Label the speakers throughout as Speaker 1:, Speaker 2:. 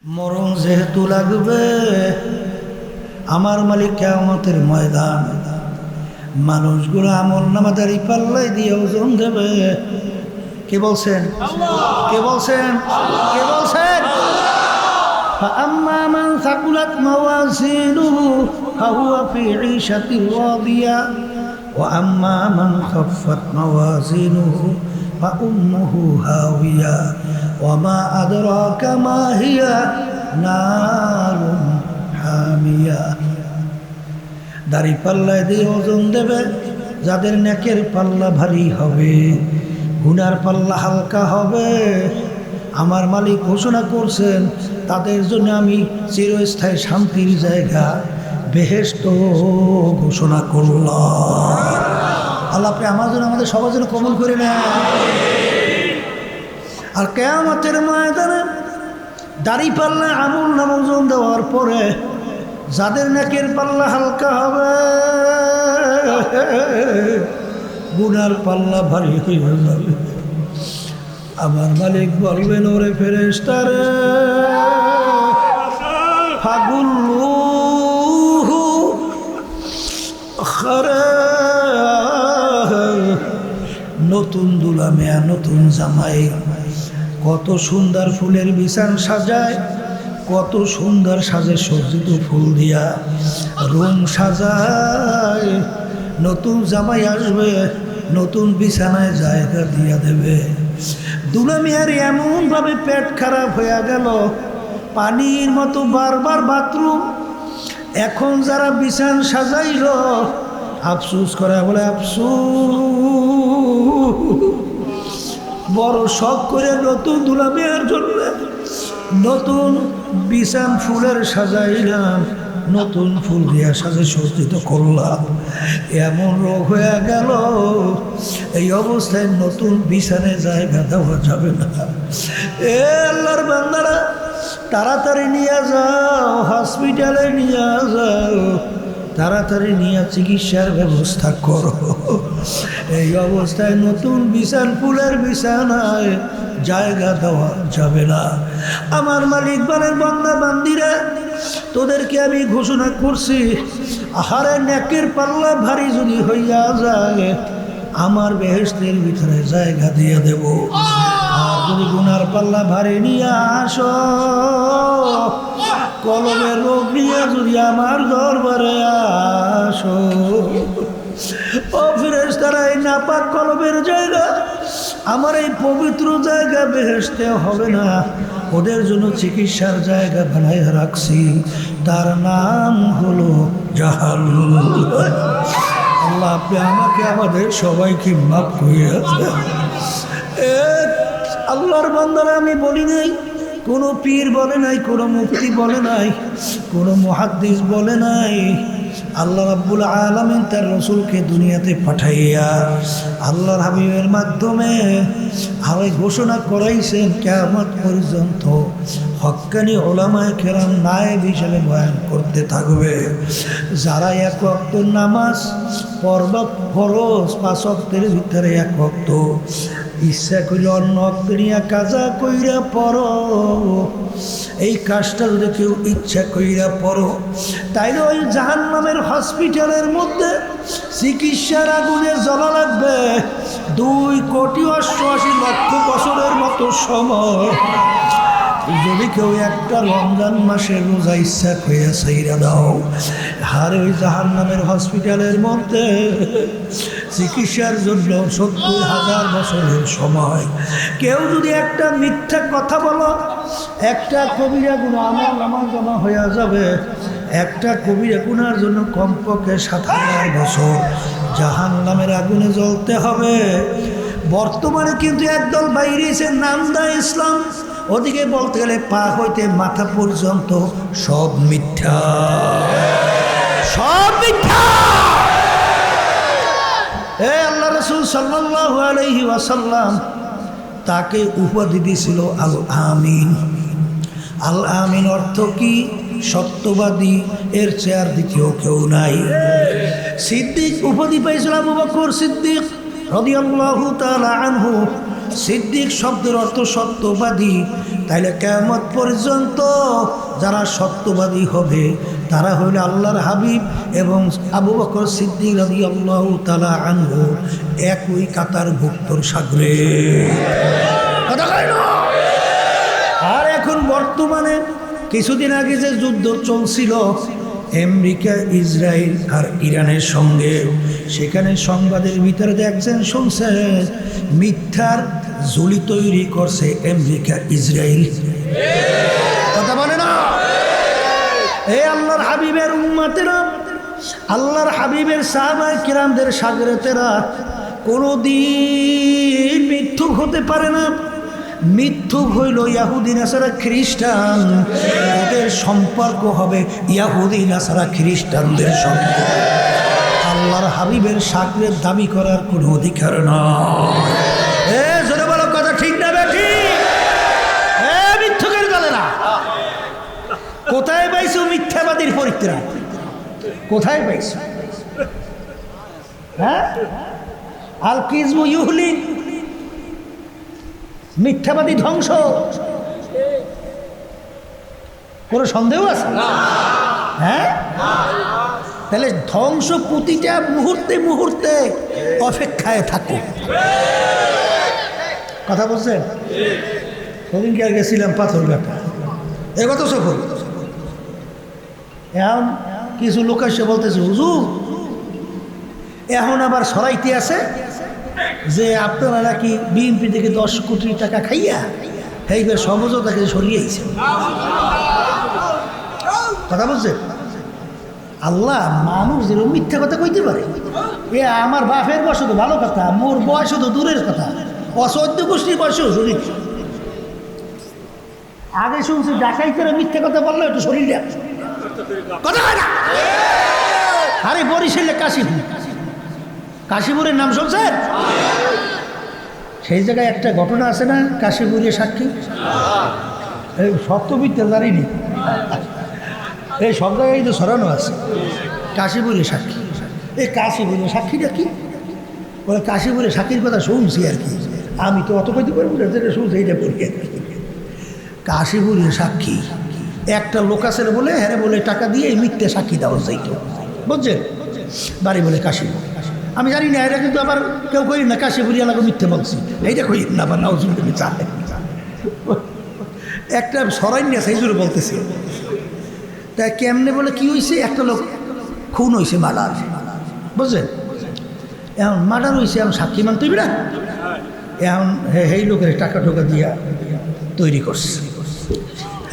Speaker 1: মরণ যেহেতু লাগবে, আমার মালিক কিয়ামতের ময়দান মানুষগুলো আমল নামা দাঁড়ি পাল্লাই দিয়ে ওজন দেবে। কে বলছেন? কে বলছেন? কে বলছেন? فأما من ثقلت موازينه فهو في عيشة راضية وأما من خفت موازينه فأمه هاوية وما أدراك ما هي نار حامية। দাড়ি পাল্লায় দিয়ে ওজন দেবে যাদের নেকের পাল্লা ভারী হবে, গুনার পাল্লা হালকা হবে। আমার মালিক ঘোষণা করছেন তাদের জন্য আমি চিরস্থায়ী শান্তির জায়গা বেহেশত ঘোষণা করলাম। আল্লাহ আপনি আমার জন্য আমাদের সবার জন্য কবুল করে নেন। আর কিয়ামতের ময়দানে দাড়ি পাল্লা আমল নামা ওজন দেওয়ার পরে যাদের নেকের পাল্লা হালকা হবে, গুনার পাল্লা ভারী হয়ে যাবে। আমার মালিক বলবেন, ওরে ফেরেশতারে ফাগুল্লুহু খারা, নতুন দুলা মেয়া নতুন জামাই কত সুন্দর ফুলের বিছান সাজায়, কত সুন্দর সাজে সজ্জিত ফুল দিয়া রুম সাজায়। নতুন জামাই আসবে, নতুন বিছানায় জায়গা দিয়া দেবে। দুলা মিয়ার এমনভাবে পেট খারাপ হয়ে গেল, পানির মতো বারবার বাথরুম। এখন যারা বিছান সাজাইল আফসুস করে, বলে আফসুস, বড় শখ করে নতুন দুলা মিয়ার জন্য নতুন বিছান ফুলের সাজাইলাম, নতুন ফুল দিয়া সাজে সজ্জিত করলাম। এমন রোগ হয়ে গেল, এই অবস্থায় নতুন বিছানে জায়গা দেওয়া যাবে না। এ আল্লাহর বান্দারা, তাড়াতাড়ি নিয়ে যাও, হসপিটালে নিয়ে যাও, তাড়াতাড়ি নিয়ে চিকিৎসার ব্যবস্থা করো। এই অবস্থায় নতুন বিছান ফুলের বিছানায় জায়গা দেওয়া যাবে না। আমার মালিক বলেন, বান্দা বান্দিরা, তোদেরকে আমি ঘোষণা করছি, আহারে নেকের পাল্লা ভারী যদি হইয়া যায় আমার বেহেশতের ভিতরে জায়গা দিয়ে দেব। আর যদি গুনার পাল্লা ভারী নিয়ে আসো, কলমের রোগ নিয়ে যদি আমার দরবারে আসো, ও ফেরেশতারা, এই নাপাক কলমের জায়গা, আমার এই পবিত্র জায়গা বেহেশতে হবে না। ওদের জন্য চিকিৎসার জায়গা বানায় রাখছি, তার নাম হলো জাহান্নাম। আল্লাহ আপনি আমাকে আমাদের সবাইকে মাফ করে দেন। আল্লাহর বান্দারা, আমি বলি নাই, কোনো পীর বলে নাই, কোনো মুফতি বলে নাই, কোনো মুহাদ্দিস বলে নাই। আল্লাহ রাব্বুল আলামিন তার রাসূলকে দুনিয়াতে পাঠাইয়া আল্লাহর হাবিবের মাধ্যমে আরে ঘোষণা করাইছেন কিয়ামত পর্যন্ত হক্কানি উলামায়ে কেরাম নায়েব হিসেবে বয়ান করতে থাকবে। যারা এক ওয়াক্ত নামাজ পড়বা ফরজ, 5 ওয়াক্তের ভিতরে 1 ওয়াক্ত, ইচ্ছা করলে অন্য ওয়াক্ত নিয়ে কাজা কইরা পড়ো, এই কাজটা যদি কেউ ইচ্ছা কইরা পড়ো, তাইলে ওই জাহান্নামের হসপিটালের মধ্যে চিকিৎসার আগুনে জ্বলা লাগবে 2,88,00,000 বছরের মতো সময়। যদি কেউ একটা রমজান মাসের রোজা ইচ্ছা কইরা ছাইরা দাও, আর ওই জাহান্নামের হসপিটালের মধ্যে চিকিৎসার জন্য 70,000 বছরের সময়। কেউ যদি একটা মিথ্যা কথা বলো, একটা কবিরা গুনাহ আমার জমা হয়ে যাবে। একটা কবিরা গুনার জন্য কমপক্ষে 7,000 বছর জাহান্নামের আগুনে জ্বলতে হবে। বর্তমানে কিন্তু একদল বাইরেছে নামদা ইসলাম, ওদিকে বলতে গেলে পা হইতে মাথা পর্যন্ত সব মিথ্যা, সব মিথ্যা। আল্লাহ রাসূল সাল্লাল্লাহু আলাইহি ওয়াসাল্লাম তাকে উপাধি দিয়েছিল আল আমিন। আল আমিন অর্থ কি? সত্যবাদী, এর চেয়ার দ্বিতীয় কেউ নাই। সিদ্দিক উপাধি পাইছিল আবু বকর সিদ্দিক রাদিয়াল্লাহু তাআলা আনহু। সিদ্দিক শব্দের অর্থ সত্যবাদী, তাইলে কিয়ামত পর্যন্ত যারা সত্যবাদী হবে তারা হইল আল্লাহর হাবিব এবং আবু বকর সিদ্দিক রাদিয়াল্লাহু তাআলা আনহু একই কাতার ভুক্তর সাগরে। কথা কয় না? আর এখন বর্তমানে কিছুদিন আগে যে যুদ্ধ চলছিল আমেরিকা, ইসরায়েল আর ইরানের সঙ্গে, সেখানে সংবাদের ভিতরে দেখছেন শুনছেন মিথ্যার ঝুলি তৈরি করছে আমেরিকা ইসরায়েল। কথা বলে না? এই আল্লাহর হাবিবের উম্মতেরা, আল্লাহর হাবিবের সাহাবায়ে কিরামদের শাগরেতেরা কোনোদিন মিথ্যুক হতে পারে না। মিথ্যুক হইল ইয়াহুদি নাসারা খ্রিস্টান, ওদের সম্পর্ক হবে ইয়াহুদি নাসারা খ্রিস্টানদের সঙ্গে। আল্লাহর হাবিবের শাগরেদ দাবি করার কোনো অধিকার নয়। জোরে বলো কথা ঠিক না বেঠি? মিথ্যুকের গলে না। কোথায় পাইছো মিথ্যাবাদীর পরিত্রাণ? কোথায় পাইছো? হ্যাঁ, আল কিজমু ইউহলিক, মিথ্যাবাদী ধ্বংস। কোনো সন্দেহ আছে? হ্যাঁ, তাহলে ধ্বংস প্রতিটা মুহূর্তে মুহূর্তে অপেক্ষায় থাকো। কথা বলছেন? সেদিনকে আর গেছিলাম পাথরঘাটা, এ কত সফর। এখন কিছু লোক এসে বলতেছে হুজুর এখন আবার সরাইতে আছে যে আপনারা নাকি বিএনপি থেকে 10 কোটি টাকা খাইয়া এইবার সমঝোতাকে সরিয়েছে। কথা বলছেন? আল্লাহ মানুষ যেরকম মিথ্যা কথা কইতে পারে। এ আমার বাপের বয়স তো ভালো কথা, মোর বয়স তো দূরের কথা, 14 গোষ্ঠীর বয়সেও শুনি। আগে শুনছি ডাকাইতেরা মিথ্যা কথা বললো একটু শরীরটা কথা হয় না। আরে বরিশালে কাশীপুর, কাশীপুরের নাম শুনছেন? সেই জায়গায় একটা ঘটনা আছে না, কাশীপুরের সাক্ষী। এই সত্যবিদ্যা জানিনি, এই সব জায়গায় তো সরানো আছে কাশীপুরের সাক্ষী। এই কাশীপুরের সাক্ষীটা কি বলে? কাশীপুরের সাক্ষীর কথা শুনছি আর কি, আমি তো অত কইতে পারবো না, যেটা শুনছি এইটা পড়ি। কাশীপুরের সাক্ষী একটা লোক আছে বলে, হ্যাঁ বলে টাকা দিয়ে এই মিথ্যে সাক্ষী দেওয়া যাইত, বুঝছেন? বাড়ি বলে কাশীপুর। আমি জানি না, এটা কিন্তু আবার কেউ করি না কাশীপুরি এলাকা মিথ্যে বলছি, এইটা কই না আবার নাও শুনতে চায়। একটা সরাই নিয়ে সেই জন্য বলতেছি। তাই কেমনে বলে কি হয়েছে, একটা লোক খুন হয়েছে, মার্ডার, বুঝলেন? এখন মার্ডার হয়েছে, এখন সাক্ষী মানতে হবে না। এখন এই লোকের টাকা টোকা দিয়া তৈরি করছে।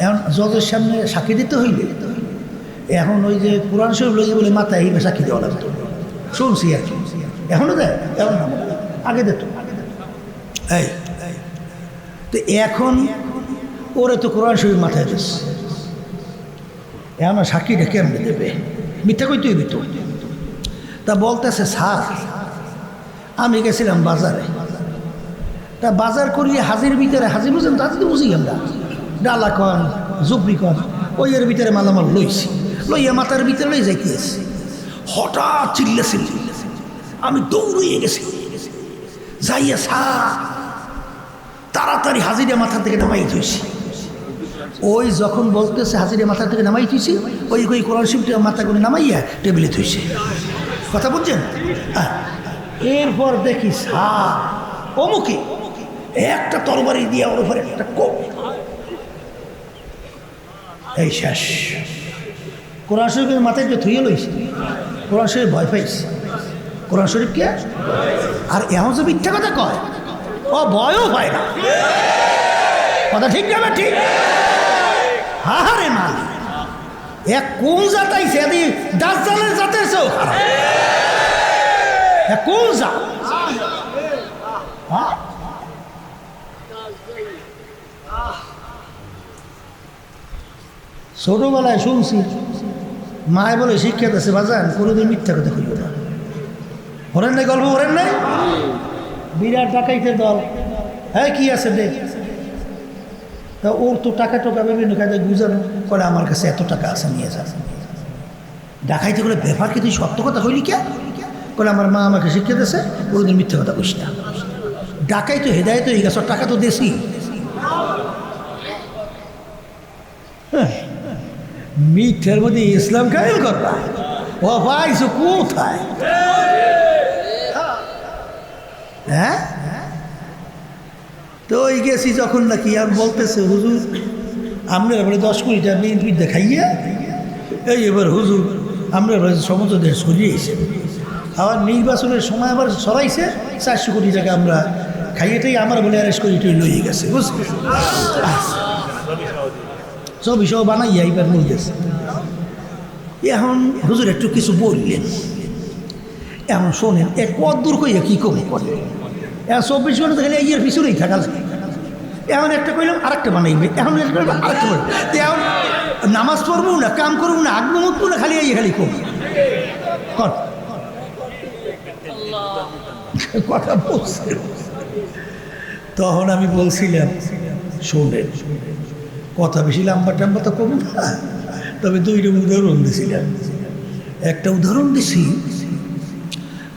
Speaker 1: এখন জজের সামনে সাক্ষী দিতে হইলে এখন ওই যে কোরআন শরীফ লইয়ে বলে মাথায় এই সাক্ষী দেওয়া লাগতো, শুনছি আর কি। এখনও দেয়, এখন না, আগে দিত। এই তো এখন ওরে তো কোরআন শরীফ মাথায় দিচ্ছে, এখন সাক্ষীটা কেমনে দেবে? মিথ্যা কইতে হইবি তো। তা বলতেছে স্যার আমি গেছিলাম বাজারে, তা বাজার করিয়ে হাজির ভিতরে, হাজির বুঝেন তো, হাজির তো বুঝি আমরা, ডালা কন জুবরি কন, ওই এর ভিতরে মালামাল লইছি, লইয়া মাথার ভিতরে লই যাইতেছি, হঠাৎ চিল্লেছিল। আমি দৌড়িয়ে গেছি, যাইয়া স্যার তাড়াতাড়ি হাজিরে মাথা থেকে নামাই থইছি। ওই যখন বলতেছে হাজিরে মাথা থেকে নামাই থইছি, ওই ওই কোরআন শরীফটা মাথা করে নামাইয়া টেবিলে থইছে। কথা বুঝছেন? এরপর দেখি স্যার অমুকে একটা তরবারি দিয়া ওর উপরে একটা কোপ, এই শেষ। কোরআন শরীফের মাথায় যে থুয়ে লইছে, কোরআন শরীফ ভয় পাইছে। কোরআন শরীফ কে? আর এমন যে মিথ্যা কথা কয়, ও ভয়ও হয় না। কথা ঠিক না? ঠিক। হারে মা, এক কোন জাত আইছে, এদি দাজ্জালের জাতের চেয়েও খারাপ। কোন জাত? ছোটবেলায় শুনছি মায় বলে শিক্ষা দিয়েছে, বাজান কোনোদিন মিথ্যা কথা কইব না। হরেন নাই গল্প, হরেন নাই? বিরাট ডাকাইতে দল, হ্যাঁ কি আছে দেখ। তা ওর তো টাকা টোকা বিভিন্ন কাজে গুজানো করে, আমার কাছে এত টাকা আছে নিয়ে যা। ডাকাইতে বলে ব্যাপার কি তুই সত্য কথা কইলি কে? বলে আমার মা আমাকে শিক্ষা দিয়েছে কোনোদিন মিথ্যা কথা কইস না। ডাকাই তো হেদায়ত হয়ে গেছে, টাকা তো দেশি। মিথ্যার মধ্যে ইসলাম কায়েম করবা, ও পাইছো কোথায়? হ্যাঁ, তো ওই গেছি যখন নাকি আর বলতেছে হুজুর আমরা এবারে 10 কোটি টাকা বিএনপি দেখাইয়া এই এবার হুজুর আমরা সমস্ত দেশ সরিয়েছে, আবার নির্বাচনের সময় আবার সরাইছে 400 কোটি টাকা আমরা খাইয়েটাই আমার বলে অ্যারেস্ট করে এটাই লইয়ে গেছে, বুঝলি? ছবি সব বানাইয়া এইবার নিয়ে গেছে। এখন হুজুর একটু কিছু বললেন, এখন শোনেন এক কত দূর কইয়া কী কমে করে, এখন 24 ঘন্টা খালি ইয়ের পিছনেই থাকা লাগে। এখন একটা কইলাম আরেকটা বানাইবে, এখন একটা করলাম আরেকটা বলবে, এখন নামাজ পড়বো না, কাম করবো না, আগবো মুখবো না, খালি এই খালি কম কথা বলছে। তখন আমি বলছিলাম শোনেন কথা বেশি লাম্বা টাম্বা তো কম না, তবে 2টা উদাহরণ দিয়েছিলাম। একটা উদাহরণ দিছি,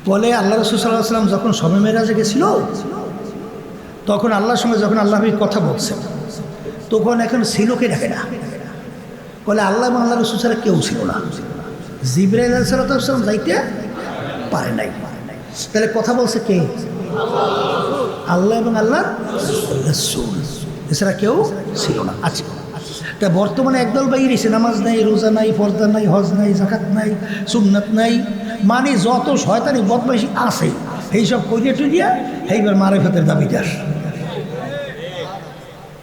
Speaker 1: বলে আল্লাহ রাসূল সাল্লাল্লাহু আলাইহি ওয়াসাল্লাম যখন শবে মেরাজে গেছিল তখন আল্লাহর সঙ্গে যখন আল্লাহ কথা বলছেন তখন এখন ছিল কে দেখে না, বলে আল্লাহ এবং আল্লাহ রাসূল ছাড়া কেউ ছিল না, জিবরাইল আলাইহিস সালাম যাইতে পারে নাই। তাহলে কথা বলছে কে? আল্লাহ এবং আল্লাহ রাসূল, এছাড়া কেউ ছিল না। আচ্ছা, তা বর্তমানে একদল বাইরেছে, নামাজ নাই, রোজা নাই, পর্দা নাই, হজ নাই, যাকাত নাই, সুন্নাত নাই, মানে যত শয়তানি বদমাইশি আছে এইসব করিয়া টুরিয়া এইবার মারেফাতের দাবিদার,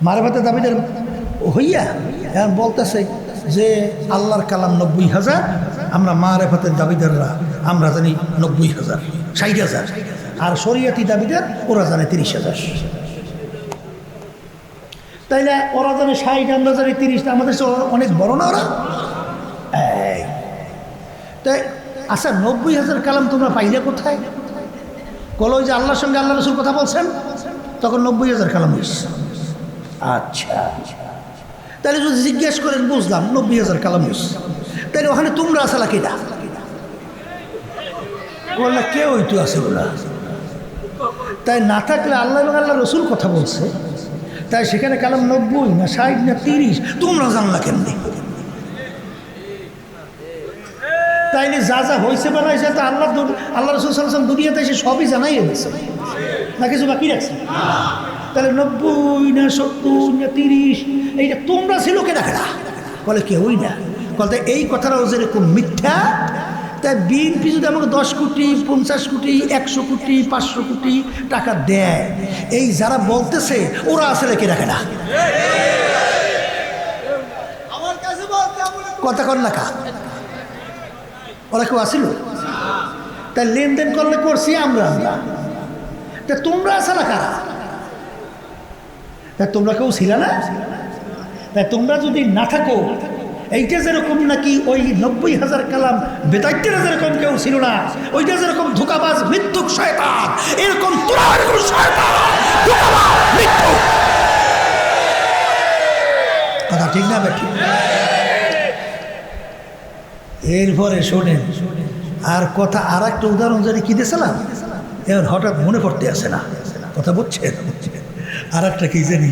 Speaker 1: মারেফাতের দাবিদার হইয়া এখন বলতেছে যে আল্লাহর কালাম 90,000, আমরা মারেফাতের দাবিদাররা আমরা জানি 90,000, 60,000, আর শরিয়াতি দাবিদার ওরা জানে 30,000। তাইলে ওরা জানে 60, আমরা জানি 30, আমাদের অনেক বড় না ওরা? তাই আচ্ছা 90,000 কালাম তোমরা পাইলে কোথায়? বলো যে আল্লাহর সঙ্গে আল্লাহ রাসূল কথা বলছেন তখন 90,000 কালাম হয়েছে। আচ্ছা, তাহলে যদি জিজ্ঞেস করেন বুঝলাম 90,000 কালাম হয়েছে, তাহলে ওখানে তোমরা আসলা কিনা? বললে কেউ হইতো আসল না। তাই না থাকলে আল্লাহ এবং আল্লাহ রাসূল কথা বলছে, তাই সেখানে কালাম 90 না 60 না 30 তোমরা জানলা কেমনি? তাইলে যা যা হয়েছে বানাইছে তা আল্লাহ রাসূল সাল্লাল্লাহু আলাইহি ওয়াসাল্লাম দুনিয়াতে এসে সবই জানাই এনেছে, না কিছু বাকি রাখছে? তাহলে 90 না 70 না 30 এইটা তোমরা ছিল কে দেখে না? বলে কেউই না। বলতে এই কথাটাও যেরকম মিথ্যা, তাই বিএনপি যদি আমাকে 10 কোটি 50 কোটি 100 কোটি 500 কোটি টাকা দেয়, এই যারা বলতেছে ওরা আসলে কে দেখে না? কথা কর না কা ওরা কেউ আসিল? তাই লেনদেন করলে করছি আমরা, তা তোমরা আসলে কারা? তা তোমরা কেউ ছিল না? তাই তোমরা যদি না থাকো, এইটা যেরকম নাকি ওই 90,000 কালাম বেদাইতেরা যেরকম কেউ ছিল না, ওইটা যেরকম ধোঁকাবাজ মিথ্যুক শয়তান, এরকম তোরা এরকম শয়তান ধোঁকাবাজ মিথ্যুক। কথা ঠিক না বেঠি? এরপরে শোনেন আর কথা, আর একটা উদাহরণ জানি কি দিয়েছিলাম, এবার হঠাৎ মনে পড়তে আসে না, কথা বুঝছেন? আর একটা কি জানি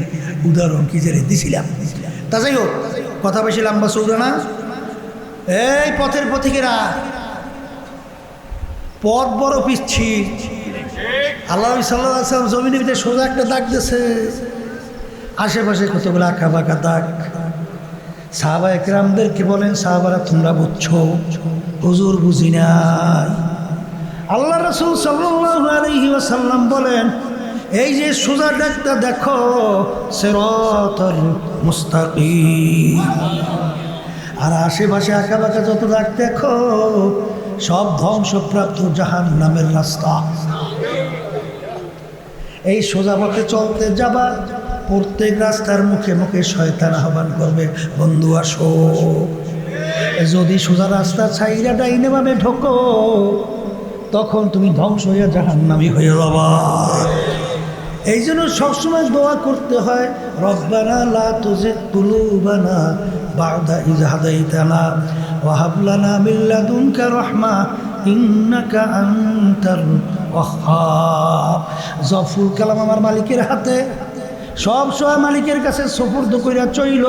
Speaker 1: উদাহরণ কি জানি দিছিলাম, তা যাই হোক কথা বেশি লম্বা চৌড়া না। এই পথের পথিকেরা, পথ বড় পিচ্ছি, আল্লাহ সাল্লাল্লাহু আলাইহি ওয়াসাল্লাম জমিনের ভিতরে সোজা একটা দাগ দিয়েছে, আশেপাশে কতগুলো আঁকা বাঁকা দাগ। সাহাবা একরামদেরকে বলেন, সাহাবারা তোমরা বুঝছো, হুজুর বুঝি নাই। আল্লাহ রাসূল সাল্লাল্লাহু আলাইহি ওয়াসাল্লাম বলেন, এই যে সোজা দাগটা দেখো সিরাতাল মুস্তাকিম, আর আশেপাশে আঁকা বাঁকা যত দাগ দেখো সব ধ্বংসপ্রাপ্ত জাহান্নামের রাস্তা। এই সোজা পথে চলতে যাবা, প্রত্যেক রাস্তার মুখে মুখে শয়তান আহ্বান করবে, বন্ধু আসো। যদি সোজা রাস্তা ছাইরা ডাইনে বামে ঢোকো, তখন তুমি ধ্বংস হইয়া জাহান্নামী হয়ে যাবা। এই জন্য সবসময় দোয়া করতে হয়, রব্বানা লা তুজিগ কুলুবানা বা'দা ইয হাদাইতানা ওয়া হাব লানা মিন লাদুনকা রাহমা ইন্নাকা আনতাল ওয়াহ্হাব। জফুল কালাম আমার মালিকের হাতে, সব সময় মালিকের কাছে সুপুর্দ কইরা চইল,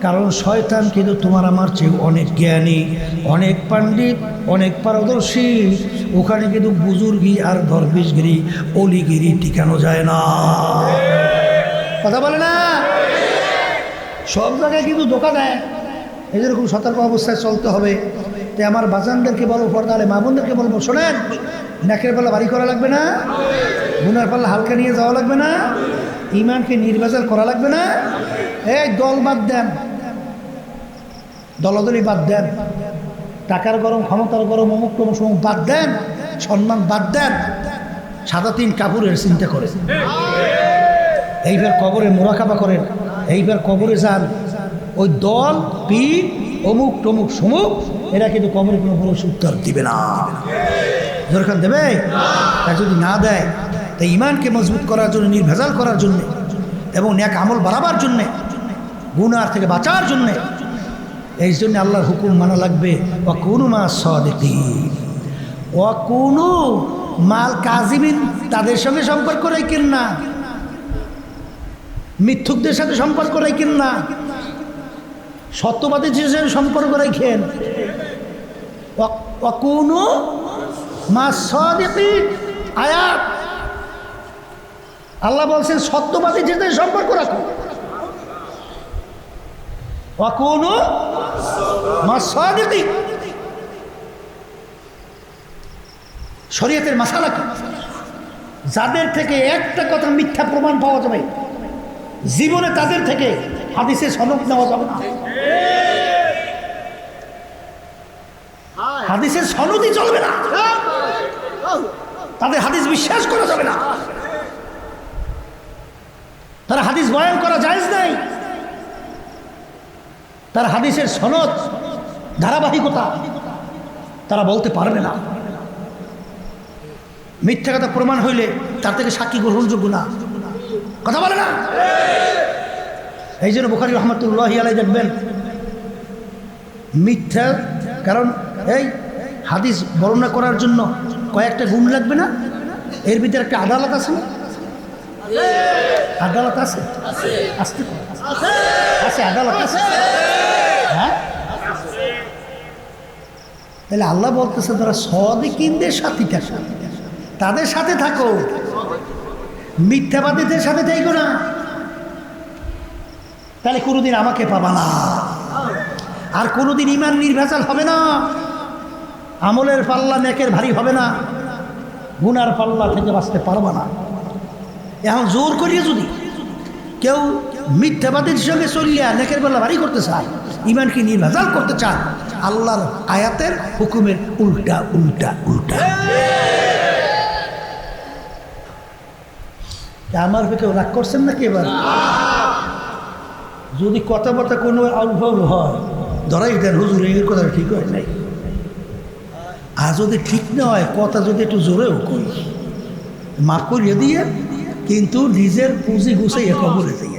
Speaker 1: কারণ শয়তান কিন্তু তোমার আমার চেয়ে অনেক জ্ঞানী, অনেক পণ্ডিত, অনেক পারদর্শী। ওখানে কিন্তু বুজুর্গি আর দরবেশগিরি অলিগিরি টিকানো যায় না। কথা বলে না? সব জায়গায় কিন্তু ধোঁকা দেয়। এই যেরকম সতর্ক অবস্থায় চলতে হবে। তাই আমার বাজানদেরকে বলবো, পর্দারে মা বোনদেরকে বলবো, শোনেন, নাকের পাল্লা ভারী করা লাগবে না, গুনার পাল্লা হালকা নিয়ে যাওয়া লাগবে না, ইমানকে নির্বাচন করা লাগবে না। এই দল বাদ দেন, দলদলি বাদ দেন, টাকার গরম, ক্ষমতার গরম, অমুক টমুক সমুক বাদ দেন, সম্মান বাদ দেন, সাদা তিন কাপড়ের চিন্তা করেন। এইবার কবরে মোরাকাবা করেন, এইবার কবরে যান। ওই দল পীর অমুক টমুক সমুক এরা কিন্তু কবরে কোনো বড় উত্তর দিবে না। দরকার দেবে? আর যদি না দেয়, তাই ইমানকে মজবুত করার জন্য, নির্ভেজাল করার জন্যে এবং নেক আমল বাড়াবার জন্যে, গুনার থেকে বাঁচার জন্যে, এই জন্য আল্লাহর হুকুম মানা লাগবে। ওয়াকুনু মা সাদিকিন, ওয়াকুনু মাল কাযিবিন, তাদের সঙ্গে সম্পর্ক রাখেন না, মিথ্যুকদের সাথে সম্পর্ক রাখেন না, সত্যবাদীদের সাথে সম্পর্ক রাখেন। ওয়াকুনু মা সাদিকিন, আয়াত আল্লাহ বলছেন সত্যবাদীদের সাথে সম্পর্ক রাখো। ওয়াকুনু মা সাদিকিন, শরীয়তের মাসালা কি? যাদের থেকে একটা কথা মিথ্যা প্রমাণ পাওয়া যাবে, জীবনে তাদের থেকে হাদিসের সনদ নেওয়া যাবে না। হাদিসের সনদই চলবে না, তাদের হাদিস বিশ্বাস করা যাবে না, তারা হাদিস বয়ান করা জায়েজ নাই, তার হাদিসের সনদ ধারাবাহিকতা তারা বলতে পারবে না। মিথ্যা কথা প্রমাণ হইলে তার থেকে সাক্ষী গ্রহণযোগ্য না। কথা বলে না? এই জন্য বুখারী রহমতুল্লাহি আলাইহি দেখবেন মিথ্যা, কারণ এই হাদিস বর্ণনা করার জন্য কয়েকটা গুণ লাগবে না? এর ভিতরে একটা আদালত আছে না? আদালত আছে, আসতে আছে, আদালত আছে। হ্যাঁ, তাহলে আল্লাহ বলতেছে তারা সাদিকিনদের সাথী থাকো, তাদের সাথে থাকো, মিথ্যাবাদীদের সাথে থাকো না, তাহলে কোনোদিন আমাকে পাবা না। আর কোনোদিন ইমান নির্ভেজাল হবে না, আমলের পাল্লা নেকের ভারী হবে না, গুনার পাল্লা থেকে বাঁচতে পারবা না। এখন জোর করিয়ে যদি কেউ মিথ্যাবাদীর সঙ্গে চলিয়া নেকের পাল্লা ভারী করতে চায়, ইমানকে নির্ভেজাল করতে চায়, আল্লাহর আয়াতের হুকুমের উল্টা উল্টা উল্টা। আমার কেউ রাগ করছেন নাকি? এবার যদি কথাবার্তা কোনো আউটভাউল হয়, ধরাই দেন, হুজুর এই কথা ঠিক হয় নাই। আর যদি ঠিক না হয়, কথা যদি একটু জোরেও করি, মাফ করিয়ে দিয়ে, কিন্তু নিজের পুঁজি গুছাইয়ে কবরে দিই।